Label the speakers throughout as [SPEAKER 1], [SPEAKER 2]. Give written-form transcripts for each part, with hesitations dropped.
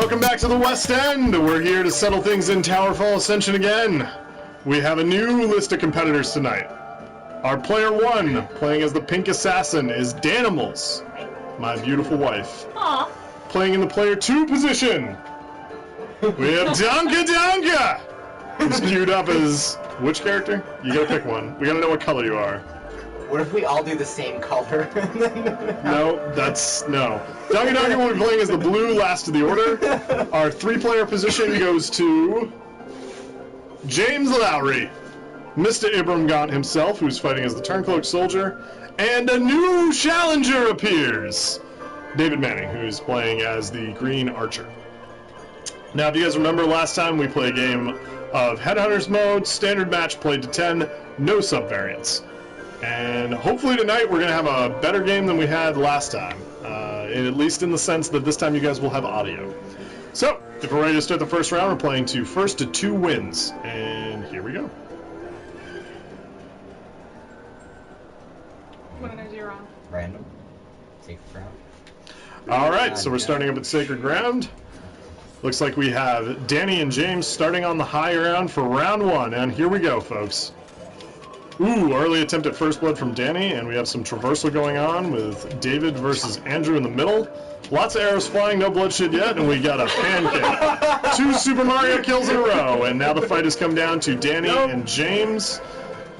[SPEAKER 1] Welcome back to the West End. We're here to settle things in Towerfall Ascension again. We have a new list of competitors tonight. Our player 1, playing as the Pink Assassin, is Danimals, my beautiful wife.
[SPEAKER 2] Aww.
[SPEAKER 1] Playing in the player 2 position, we have Donka, who's queued up as which character? You gotta pick one. We gotta know what color you are.
[SPEAKER 3] What if we all do the same color?
[SPEAKER 1] No. Donka will be playing as the blue last of the order. Our 3-player position goes to James Lowry, Mr. Ibram Gaunt himself, who's fighting as the Turncloak Soldier, and a new challenger appears, David Manning, who's playing as the Green Archer. Now, if you guys remember last time, we played a game of Headhunters mode, standard match, played to 10, no subvariants. And hopefully tonight we're going to have a better game than we had last time, at least in the sense that this time you guys will have audio. So, if we're ready to start the first round, we're playing to first to 2 wins, and here we go.
[SPEAKER 2] What energy you're on?
[SPEAKER 3] Random. Safe round.
[SPEAKER 1] Alright, so we're starting up at Sacred Ground. Looks like we have Danny and James starting on the high ground for round 1, and here we go, folks. Ooh, early attempt at first blood from Danny, and we have some traversal going on with David versus Andrew in the middle. Lots of arrows flying, no bloodshed yet, and we got a pancake. 2 Super Mario kills in a row, and now the fight has come down to Danny and James.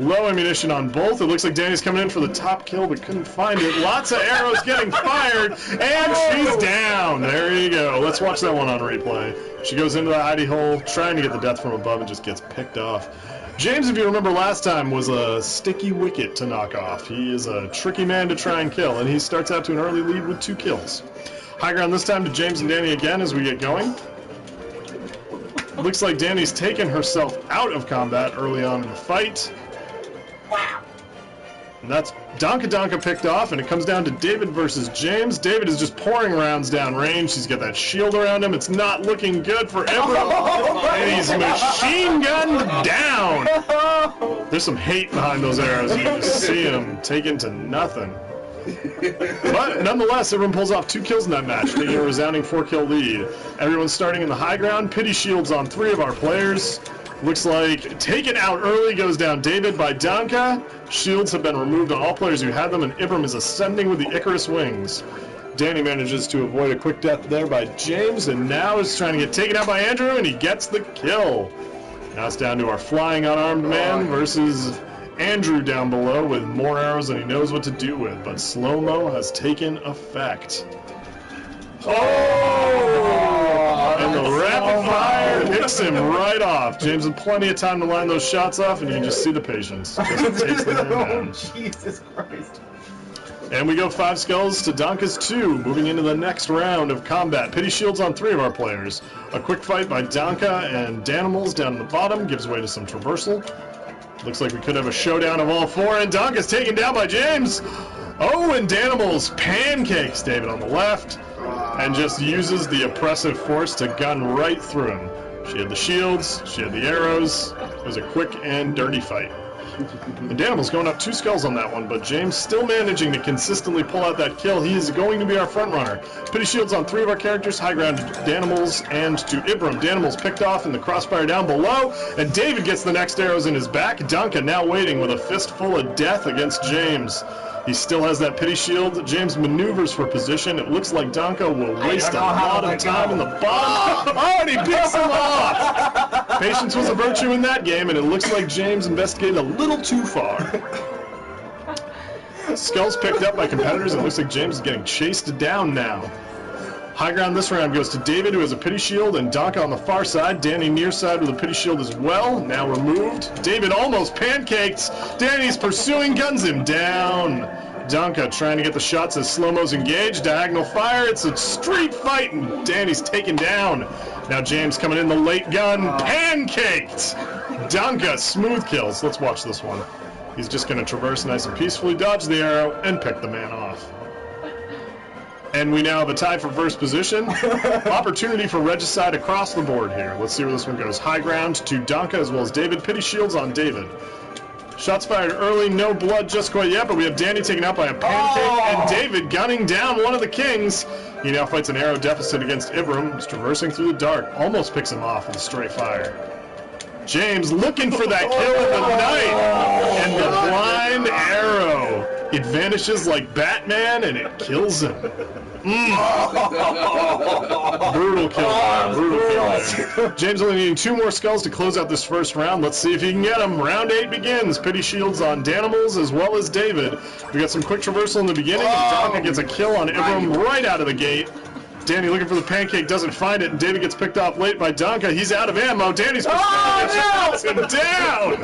[SPEAKER 1] Low ammunition on both. It looks like Danny's coming in for the top kill, but couldn't find it. Lots of arrows getting fired, and she's down. There you go. Let's watch that one on replay. She goes into the hidey hole, trying to get the death from above, and just gets picked off. James, if you remember last time, was a sticky wicket to knock off. He is a tricky man to try and kill, and he starts out to an early lead with 2 kills. High ground this time to James and Danny again as we get going. It looks like Danny's taken herself out of combat early on in the fight.
[SPEAKER 3] Wow.
[SPEAKER 1] And that's Donka picked off, and it comes down to David versus James. David is just pouring rounds down range. He's got that shield around him. It's not looking good for everyone. And he's machine gunned down. There's some hate behind those arrows. You just see him taken to nothing. But nonetheless, everyone pulls off 2 kills in that match, taking a resounding 4-kill lead. Everyone's starting in the high ground. Pity shields on 3 of our players. Looks like taken out early goes down David by Donka. Shields have been removed on all players who had them, and Ibram is ascending with the Icarus wings. Danny manages to avoid a quick death there by James, and now is trying to get taken out by Andrew, and he gets the kill. Now it's down to our flying unarmed man versus Andrew down below with more arrows than he knows what to do with, but slow-mo has taken effect. And the rapid fire hits him right off. James had plenty of time to line those shots off, and you can just see the patience. Just takes the man down.
[SPEAKER 3] Jesus Christ.
[SPEAKER 1] And we go 5 skulls to Donka's 2, moving into the next round of combat. Pity shields on 3 of our players. A quick fight by Donka and Danimals down in the bottom gives way to some traversal. Looks like we could have a showdown of all 4, and Donka's taken down by James. Oh, and Danimals pancakes David on the left, and just uses the oppressive force to gun right through him. She had the shields, she had the arrows. It was a quick and dirty fight. And Danimal's going up 2 skulls on that one, but James still managing to consistently pull out that kill. He is going to be our front runner. Pity shields on 3 of our characters, high ground to Danimals and to Ibram. Danimals picked off in the crossfire down below, and David gets the next arrows in his back. Donka now waiting with a fistful of death against James. He still has that pity shield. James maneuvers for position. It looks like Donka will waste a lot of time in the bottom. Oh, and he picks him off! Patience was a virtue in that game, and it looks like James investigated a little too far. Skulls picked up by competitors. It looks like James is getting chased down now. High ground this round goes to David, who has a pity shield, and Donka on the far side. Danny near side with a pity shield as well, now removed. David almost pancaked. Danny's pursuing, guns him down. Donka trying to get the shots as slow-mo's engaged. Diagonal fire, it's a street fight, and Danny's taken down. Now James coming in the late gun, pancaked. Donka, smooth kills. Let's watch this one. He's just going to traverse nice and peacefully, dodge the arrow, and pick the man off. And we now have a tie for first position. Opportunity for regicide across the board here. Let's see where this one goes. High ground to Donka as well as David. Pity shields on David. Shots fired early, no blood just quite yet, but we have Danny taken out by a pancake, and David gunning down one of the kings. He now fights an arrow deficit against Ibram, who's traversing through the dark, almost picks him off with a stray fire. James looking for that kill in the night, and the blind arrow. It vanishes like Batman, and it kills him. Brutal kill there, brutal kill there. James only needing 2 more skulls to close out this first round. Let's see if he can get them. Round 8 begins. Pity shields on Danimals as well as David. We got some quick traversal in the beginning, and Donka gets a kill on Ibram right out of the gate. Danny looking for the pancake, doesn't find it, and David gets picked off late by Donka. He's out of ammo. Danny's puts him down.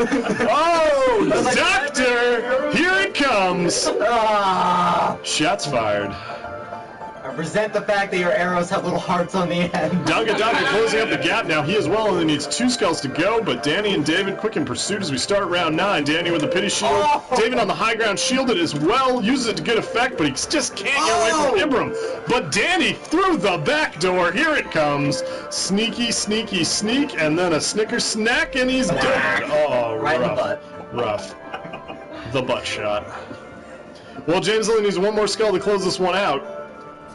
[SPEAKER 1] Oh, Doctor! Here it comes. Shots fired.
[SPEAKER 3] I resent the fact that your arrows have little hearts on the end.
[SPEAKER 1] Donka closing up the gap now. He as well only needs 2 skulls to go, but Danny and David quick in pursuit as we start round 9. Danny with the pity shield. David on the high ground shielded as well. Uses it to good effect, but he just can't get away from Ibram. But Danny through the back door. Here it comes. Sneaky, sneaky, sneak, and then a snicker snack, and he's dead. Oh,
[SPEAKER 3] right
[SPEAKER 1] rough.
[SPEAKER 3] in the butt.
[SPEAKER 1] Rough. The butt shot. Well, James only needs 1 more skull to close this one out.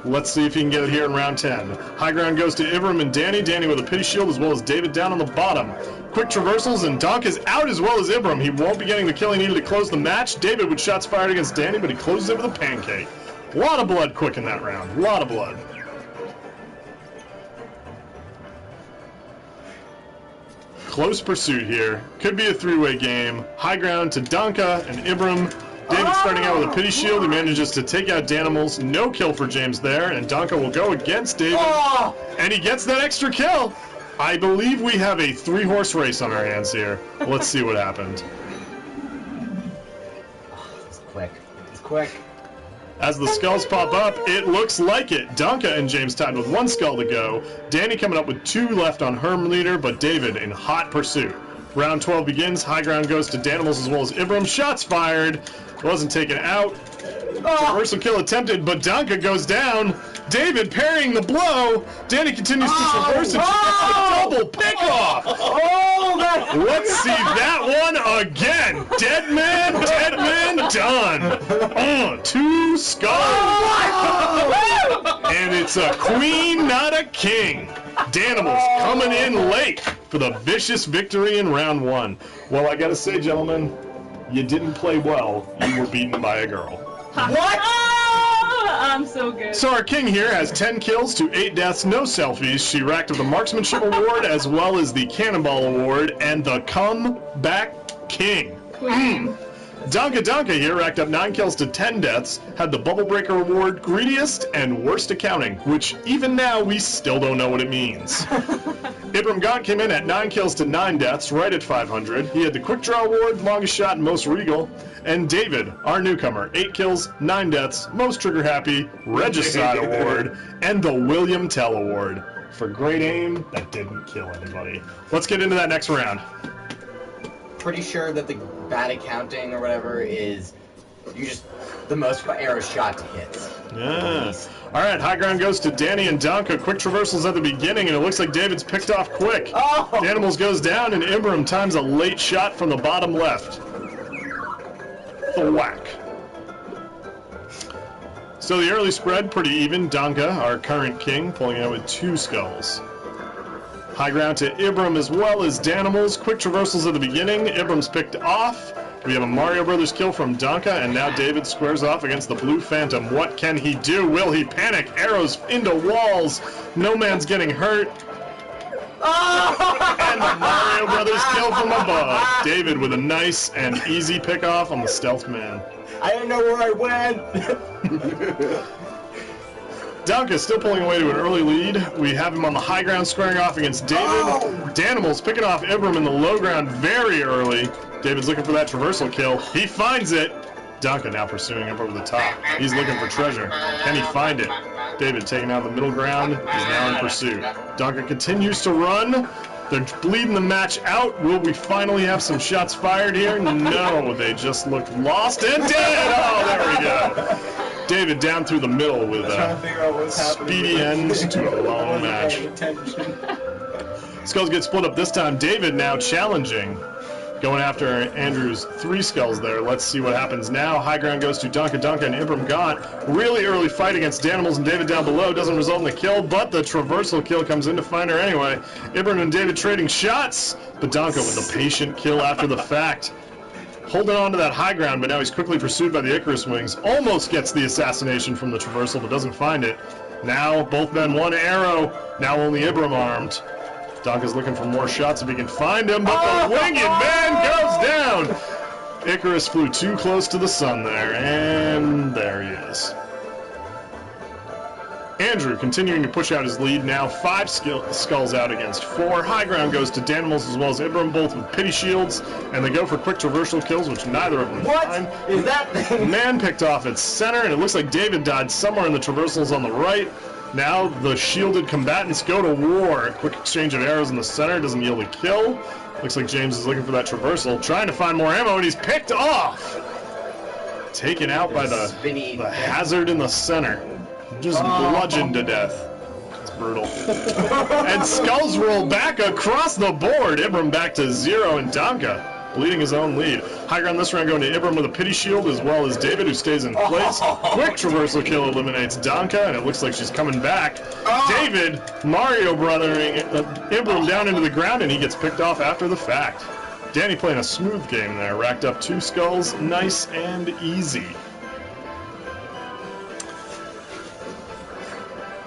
[SPEAKER 1] Let's see if he can get it here in round 10. High ground goes to Ibram and Danny. Danny with a pity shield as well as David down on the bottom. Quick traversals, and Donk is out as well as Ibram. He won't be getting the kill he needed to close the match. David with shots fired against Danny, but he closes it with a pancake. A lot of blood quick in that round. A lot of blood. Close pursuit here. Could be a 3-way game. High ground to Donka and Ibram. David starting out with a pity shield. He manages to take out Danimals. No kill for James there, and Donka will go against David. And he gets that extra kill. I believe we have a 3-horse race on our hands here. Let's see what happened.
[SPEAKER 3] It's quick. It's quick.
[SPEAKER 1] As the skulls pop up, it looks like it. Donka and James tied with 1 skull to go. Danny coming up with 2 left on Herm leader, but David in hot pursuit. Round 12 begins. High ground goes to Danimals as well as Ibram. Shots fired. Wasn't taken out. Traversal kill attempted, but Donka goes down. David parrying the blow. Danny continues to traverse and double pick-off. Let's see that one again. Dead man, done. 2 skulls. And it's a queen, not a king. Danimals coming in late for the vicious victory in round 1. Well, I gotta say, gentlemen, you didn't play well. You were beaten by a girl.
[SPEAKER 3] What?
[SPEAKER 2] I'm so good.
[SPEAKER 1] So our king here has 10 kills to 8 deaths, no selfies. She racked up the Marksmanship Award as well as the Cannonball Award and the Comeback King. Donka here racked up 9 kills to 10 deaths, had the Bubble Breaker Award, Greediest, and Worst Accounting, which even now we still don't know what it means. Ibram Gaunt came in at 9 kills to 9 deaths, right at 500. He had the Quick Draw Award, Longest Shot, and Most Regal. And David, our newcomer, 8 kills, 9 deaths, Most Trigger Happy, Regicide Award, and the William Tell Award for great aim that didn't kill anybody. Let's get into that next round.
[SPEAKER 3] Pretty sure that the bad accounting or whatever is you just the most arrows shot to hits.
[SPEAKER 1] Yeah. All right, high ground goes to Danny and Donka. Quick traversals at the beginning, and it looks like David's picked off quick. Danimals goes down, and Ibram times a late shot from the bottom left. The whack. So the early spread pretty even. Donka, our current king, pulling out with 2 skulls. High ground to Ibram as well as Danimals. Quick traversals at the beginning. Ibram's picked off. We have a Mario Brothers kill from Donka, and now David squares off against the Blue Phantom. What can he do? Will he panic? Arrows into walls. No man's getting hurt. And the Mario Brothers kill from above. David with a nice and easy pick-off on the Stealth Man.
[SPEAKER 3] I didn't know where I went.
[SPEAKER 1] Donka still pulling away to an early lead. We have him on the high ground squaring off against David. Danimals picking off Ibram in the low ground very early. David's looking for that traversal kill. He finds it. Donka now pursuing up over the top. He's looking for treasure. Can he find it? David taking out the middle ground. He's now in pursuit. Donka continues to run. They're bleeding the match out. Will we finally have some shots fired here? No, they just looked lost and dead. Oh, there we go. David down through the middle with a speedy end to a long match. Skulls get split up this time. David now challenging Going after Andrew's 3 skulls there. Let's see what happens now. High ground goes to Donka and Ibram Gaunt. Really early fight against Danimals and David down below. Doesn't result in a kill, but the traversal kill comes in to find her anyway. Ibram and David trading shots, but Donka with the patient kill after the fact. Holding on to that high ground, but now he's quickly pursued by the Icarus wings. Almost gets the assassination from the traversal, but doesn't find it. Now both men 1 arrow. Now only Ibram armed. Donka's looking for more shots if he can find him, but the winged man goes down! Icarus flew too close to the sun there, and there he is. Andrew continuing to push out his lead, now 5 skulls out against 4. High ground goes to Danimals as well as Ibram, both with pity shields, and they go for quick traversal kills, which neither of them find.
[SPEAKER 3] What is that thing?
[SPEAKER 1] Man picked off its center, and it looks like David died somewhere in the traversals on the right. Now the shielded combatants go to war. A quick exchange of arrows in the center doesn't yield a kill. Looks like James is looking for that traversal, trying to find more ammo, and he's picked off! Taken out by the hazard in the center. Just bludgeoned to death. It's brutal. And skulls roll back across the board. Ibram back to 0, and Donka bleeding his own lead. High ground this round going to Ibram with a pity shield, as well as David, who stays in place. Quick traversal kill eliminates Donka, and it looks like she's coming back. David, Mario brothering Ibram down into the ground, and he gets picked off after the fact. Danny playing a smooth game there. Racked up 2 skulls, nice and easy.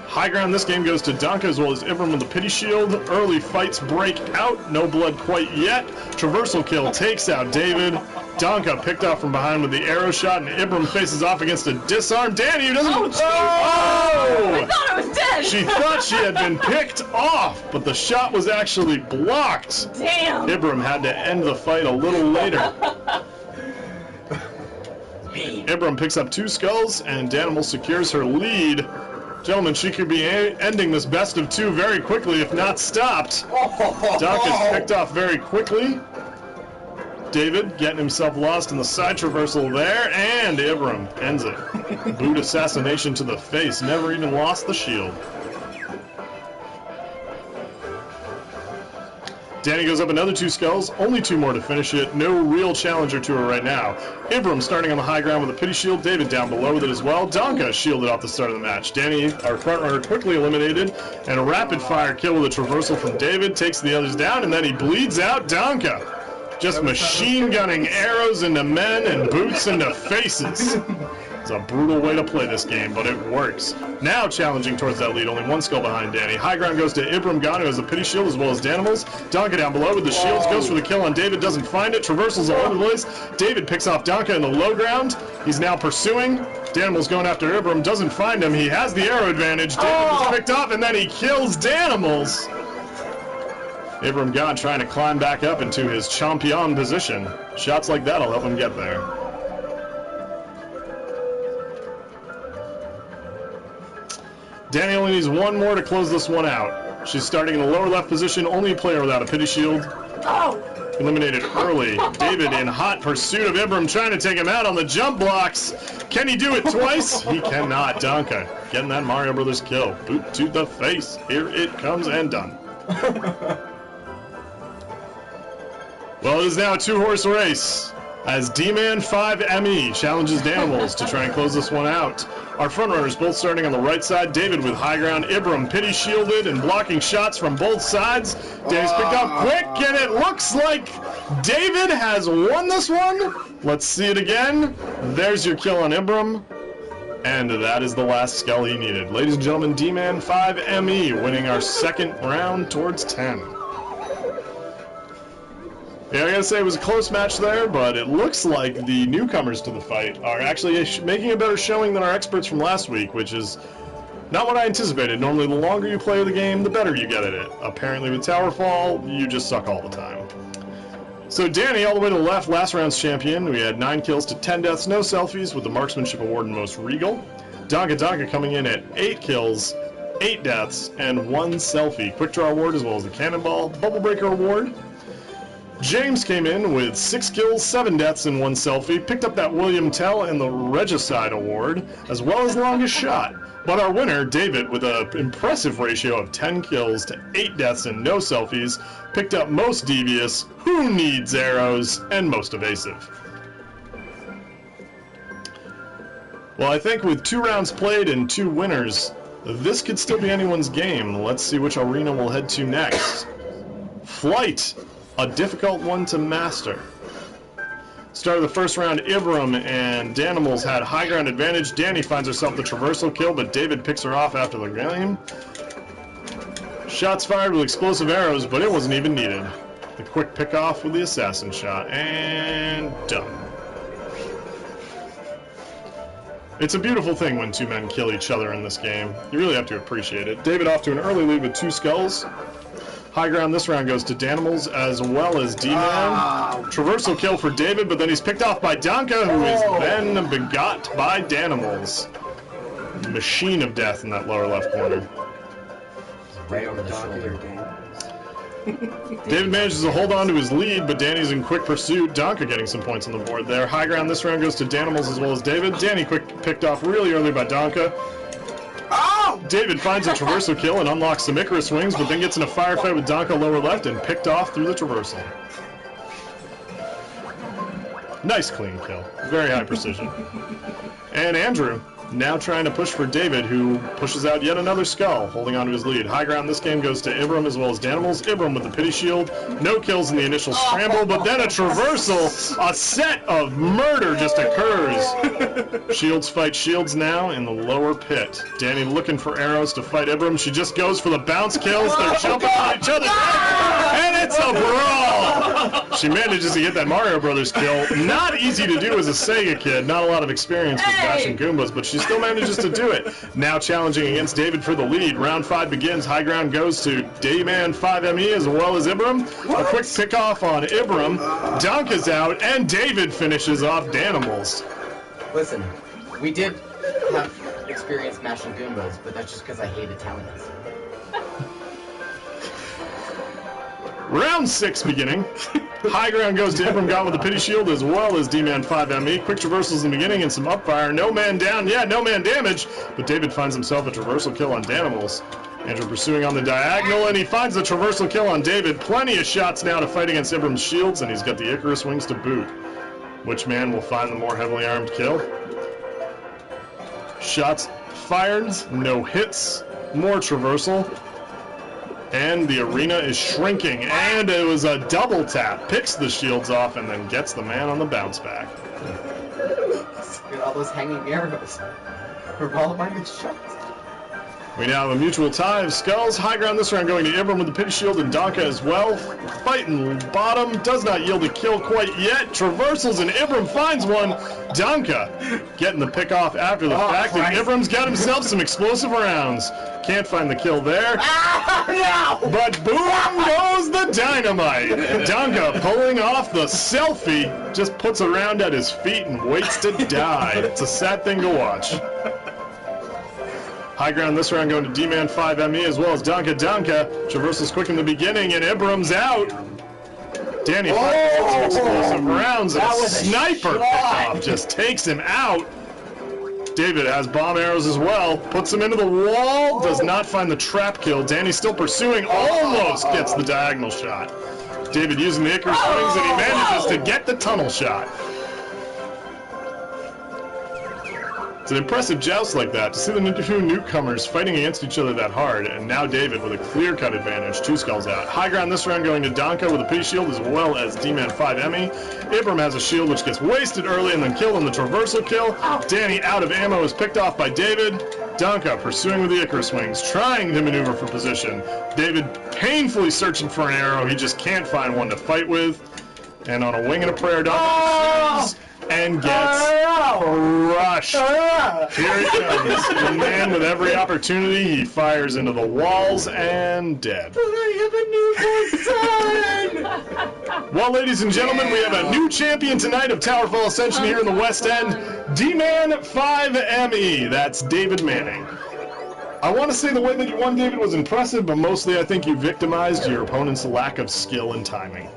[SPEAKER 1] High ground this game goes to Donka as well as Ibram with the pity shield. Early fights break out. No blood quite yet. Traversal kill takes out David. Donka picked off from behind with the arrow shot, and Ibram faces off against a disarmed Danny, who doesn't...
[SPEAKER 2] I thought I was dead!
[SPEAKER 1] She thought she had been picked off, but the shot was actually blocked.
[SPEAKER 2] Damn!
[SPEAKER 1] Ibram had to end the fight a little later. Ibram picks up 2 skulls, and Danimal secures her lead. Gentlemen, she could be ending this best of 2 very quickly if not stopped. Donka's picked off very quickly. David getting himself lost in the side traversal there, and Ibram ends it. Boot assassination to the face, never even lost the shield. Danny goes up another 2 skulls, only 2 more to finish it. No real challenger to her right now. Ibram starting on the high ground with a pity shield. David down below with it as well. Donka shielded off the start of the match. Danny, our front runner, quickly eliminated, and a rapid fire kill with a traversal from David takes the others down, and then he bleeds out Donka. Just machine gunning arrows into men and boots into faces. It's a brutal way to play this game, but it works. Now challenging towards that lead, only 1 skull behind Danny. High ground goes to Ibram Gaunt, who has a pity shield as well as Danimals. Donka down below with the shields, goes for the kill on David, doesn't find it. Traversals all over the place. David picks off Donka in the low ground. He's now pursuing. Danimals going after Ibram, doesn't find him. He has the arrow advantage. David was picked off, and then he kills Danimals. Ibram Gaunt trying to climb back up into his champion position. Shots like that will help him get there. Danny only needs 1 more to close this one out. She's starting in the lower left position, only a player without a pity shield. Eliminated early. David in hot pursuit of Ibram, trying to take him out on the jump blocks. Can he do it twice? He cannot. Donka getting that Mario Brothers kill. Boot to the face. Here it comes and done. Well, it is now a 2-horse race as D-Man 5ME challenges Danimals to try and close this one out. Our front runners both starting on the right side. David with high ground, Ibram pity shielded and blocking shots from both sides. Danny's picked up quick, and it looks like David has won this one. Let's see it again. There's your kill on Ibram. And that is the last skull he needed. Ladies and gentlemen, D-Man 5ME winning our 2nd round towards 10. Yeah, I gotta say it was a close match there, but it looks like the newcomers to the fight are actually making a better showing than our experts from last week, which is not what I anticipated. Normally, the longer you play the game, the better you get at it. Apparently, with Towerfall, you just suck all the time. So Danny, all the way to the left, last round's champion. We had 9 kills to 10 deaths, no selfies, with the Marksmanship Award and Most Regal. Donka coming in at 8 kills, 8 deaths, and 1 selfie. Quick Draw Award as well as the Cannonball Bubble Breaker Award. James came in with 6 kills, 7 deaths, and 1 selfie, picked up that William Tell and the Regicide Award, as well as longest shot. But our winner, David, with an impressive ratio of 10 kills to 8 deaths and no selfies, picked up most devious, who needs arrows, and most evasive. Well, I think with 2 rounds played and 2 winners, this could still be anyone's game. Let's see which arena we'll head to next. Flight, a difficult one to master. Start of the first round, Ibram and Danimals had high ground advantage. Danny finds herself the traversal kill, but David picks her off after the game. Shots fired with explosive arrows, but it wasn't even needed. The quick pick off with the assassin shot, and done. It's a beautiful thing when 2 men kill each other in this game. You really have to appreciate it. David off to an early lead with 2 skulls. High ground this round goes to Danimals as well as D-Man. Traversal kill for David, but then he's picked off by Donka, who is then begot by Danimals. Machine of death in that lower left corner.
[SPEAKER 3] Right over the shoulder.
[SPEAKER 1] David manages to hold on to his lead, but Danny's in quick pursuit. Donka getting some points on the board there. High ground this round goes to Danimals as well as David. Danny picked off really early by Donka. David finds a traversal kill and unlocks some Icarus wings, but then gets in a firefight with Donka lower left and picked off through the traversal. Nice clean kill. Very high precision. And Andrew now trying to push for David, who pushes out yet another skull, holding on to his lead. High ground this game goes to Ibram as well as Danimals. Ibram with the pity shield. No kills in the initial scramble, but then a traversal. A set of murder just occurs. Shields fight shields now in the lower pit. Danny looking for arrows to fight Ibram. She just goes for the bounce kills. They're jumping on each other. And it's a brawl. She manages to get that Mario Brothers kill. Not easy to do as a Sega kid. Not a lot of experience with bashing Goombas, but she still manages to do it. Now challenging against David for the lead. Round 5 begins. High ground goes to Dayman 5ME as well as Ibram. A quick pick off on Ibram. Donka's out, and David finishes off Danimals.
[SPEAKER 3] Listen, we did have experience mashing Goombas, but that's just because I hate Italians.
[SPEAKER 1] Round 6 beginning. High ground goes to Ibram, got with the pity shield as well as D-Man 5ME. Quick traversals in the beginning and some upfire. No man down, no man damage, but David finds himself a traversal kill on Danimals. Andrew pursuing on the diagonal, and he finds the traversal kill on David. Plenty of shots now to fight against Ibram's shields, and he's got the Icarus wings to boot. Which man will find the more heavily armed kill? Shots fired, no hits, more traversal. And the arena is shrinking, and it was a double tap. Picks the shields off and then gets the man on the bounce back.
[SPEAKER 3] Look at all those hanging arrows. We're all by the shots.
[SPEAKER 1] We now have a mutual tie of skulls. High ground this round going to Ibram with the pity shield and Donka as well. Fighting bottom, does not yield a kill quite yet. Traversals and Ibram finds one. Donka getting the pick off after the fact, and Ibram's got himself some explosive rounds. Can't find the kill there.
[SPEAKER 3] No!
[SPEAKER 1] But boom goes the dynamite. Donka pulling off the selfie, just puts a round at his feet and waits to die. It's a sad thing to watch. High ground this round going to D-Man 5ME as well as Donka. Traversal's quick in the beginning, and Ibram's out. Danny finds some explosive rounds, and a sniper pickoff just takes him out. David has bomb arrows as well, puts him into the wall, does not find the trap kill. Danny still pursuing, almost gets the diagonal shot. David using the Icarus wings, and he manages to get the tunnel shot. It's an impressive joust like that, to see the two newcomers fighting against each other that hard, and now David with a clear-cut advantage, 2 skulls out. High ground this round going to Donka with a pity shield as well as D-Man 5ME. Ibram has a shield which gets wasted early and then killed in the traversal kill. Danny out of ammo is picked off by David. Donka pursuing with the Icarus wings, trying to maneuver for position. David painfully searching for an arrow, he just can't find one to fight with. And on a wing and a prayer, Donka pursues and gets crushed. Here he comes. The man with every opportunity, he fires into the walls and dead.
[SPEAKER 3] But I have a newborn son!
[SPEAKER 1] Well, ladies and gentlemen, we have a new champion tonight of Towerfall Ascension here in the West End, D-Man 5ME. That's David Manning. I want to say the way that you won, David, was impressive, but mostly I think you victimized your opponent's lack of skill and timing.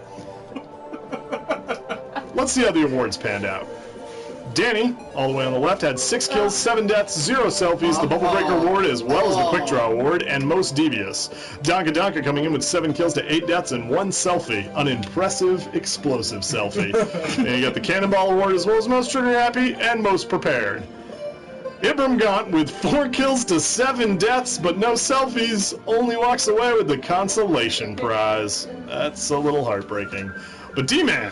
[SPEAKER 1] Let's see how the awards panned out. Danny, all the way on the left, had 6 kills, 7 deaths, 0 selfies, the Bubble Breaker award, as well as the Quick Draw award, and most devious. Donka coming in with 7 kills to 8 deaths and 1 selfie. An impressive, explosive selfie. And you got the Cannonball award, as well as most trigger happy and most prepared. Ibram Gaunt with 4 kills to 7 deaths, but no selfies, only walks away with the consolation prize. That's a little heartbreaking. But D-Man,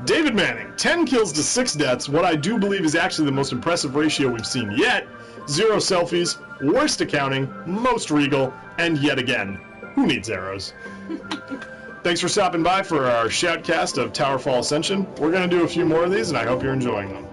[SPEAKER 1] David Manning, 10 kills to 6 deaths, what I do believe is actually the most impressive ratio we've seen yet. 0 selfies, worst accounting, most regal, and yet again, who needs arrows? Thanks for stopping by for our shoutcast of Towerfall Ascension. We're going to do a few more of these, and I hope you're enjoying them.